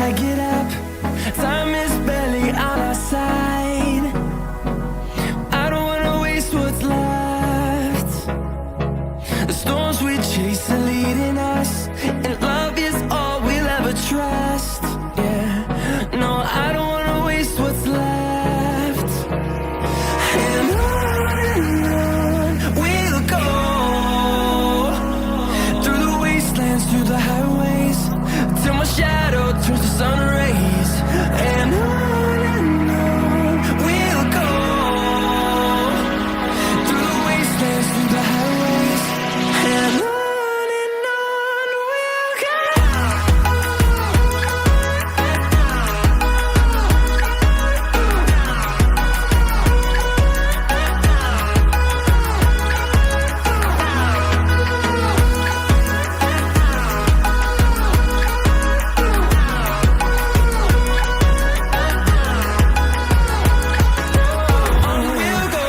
gotta get up. Time is barely on our side. I don't wanna waste what's left. The storms we chase are leading us, and love is all we'll ever trust. Yeah, no, I don't wanna waste what's left. And on we'll go, through the wastelands, through the highways, till my shadow turns to sun rays. And on we'll go, through the wastelands, through the highways, and on we'll go.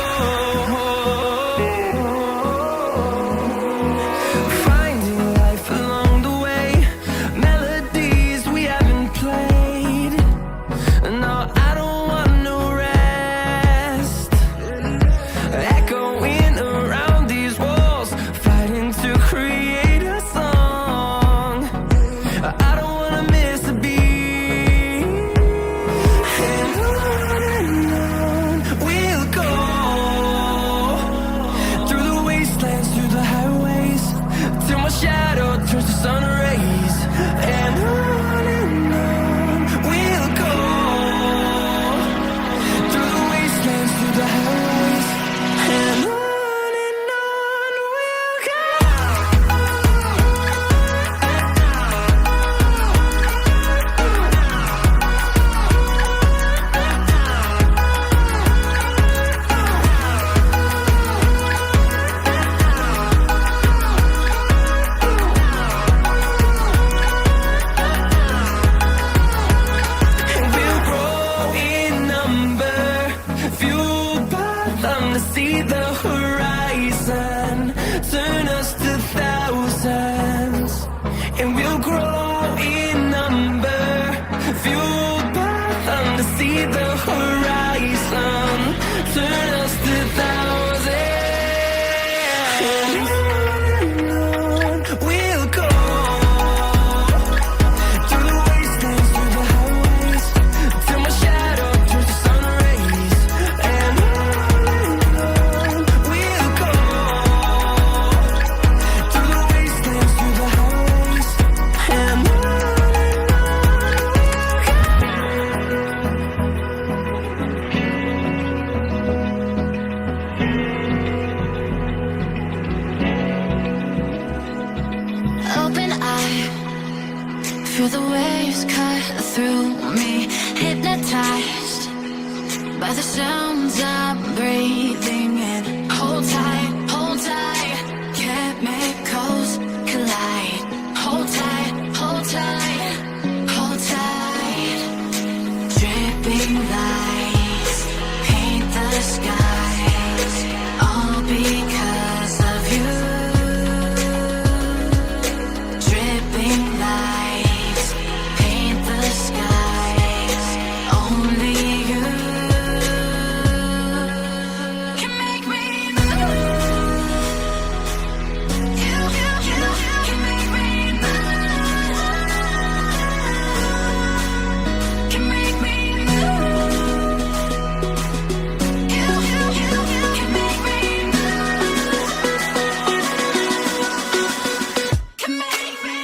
Finding life along the way, melodies we haven't played. No, I don't want no rest. Echoing around these walls, fighting to create a song. I don't wanna miss a beat. And on we'll go, through the wastelands, through the highways, till my shadow turns to sun rays. And on we'll go, through the wastelands, through the highways, and on we'll go. We'll grow in number, fueled by them to see the horizon, turn us to thousands. And we'll grow in number, fueled by them to see the horizon, turn us to thousands. And on we'll go, through the wastelands, through the highways, till my shadow turns to sun rays. And on we'll go, through the wastelands, through the highways, and on we'll go. Open eye, feel the waves cut through me, hypnotized by the sounds I'm breathing in. Hold tight, chemicals collide. Hold tight, hold tight, hold tight. Dripping lights paint the skies, all because of you. Dripping lights paint the skies, only you can make me move. You can make me move. Can make me move. You can make me move. Can make me.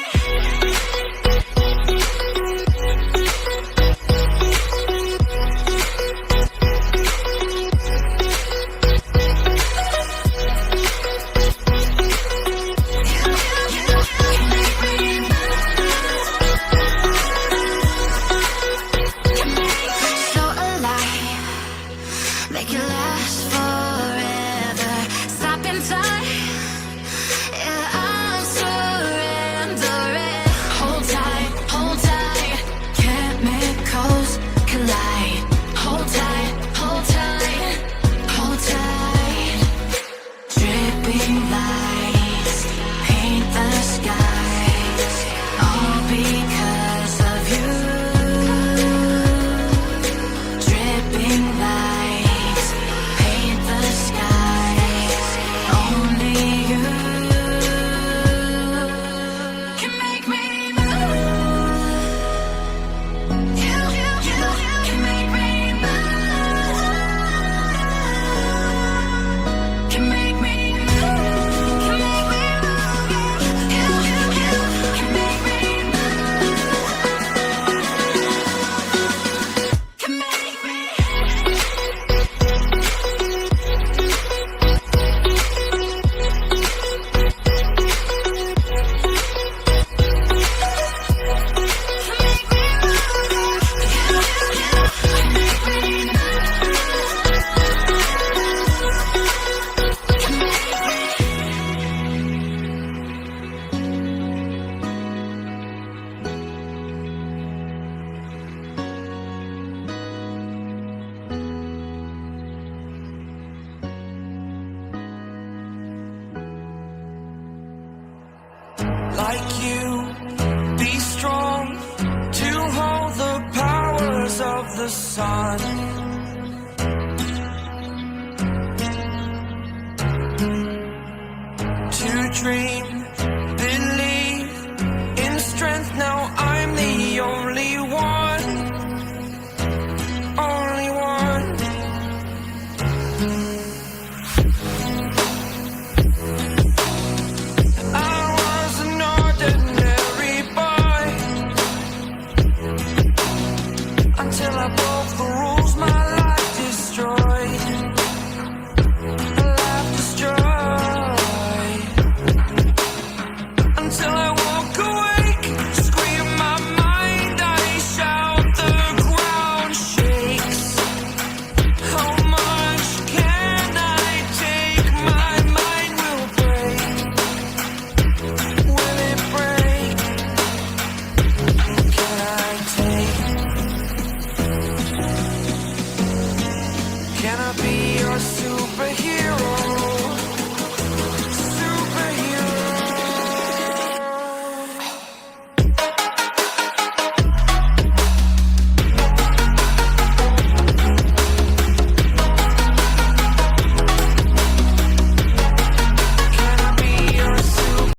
So alive, make it last forever. Stop in time, yeah, I'm surrendering. Hold tight, chemicals collide. Hold tight, hold tight, hold tight. Dripping lights paint the skies, all because of you. like you. Be strong to hold the powers of the sun.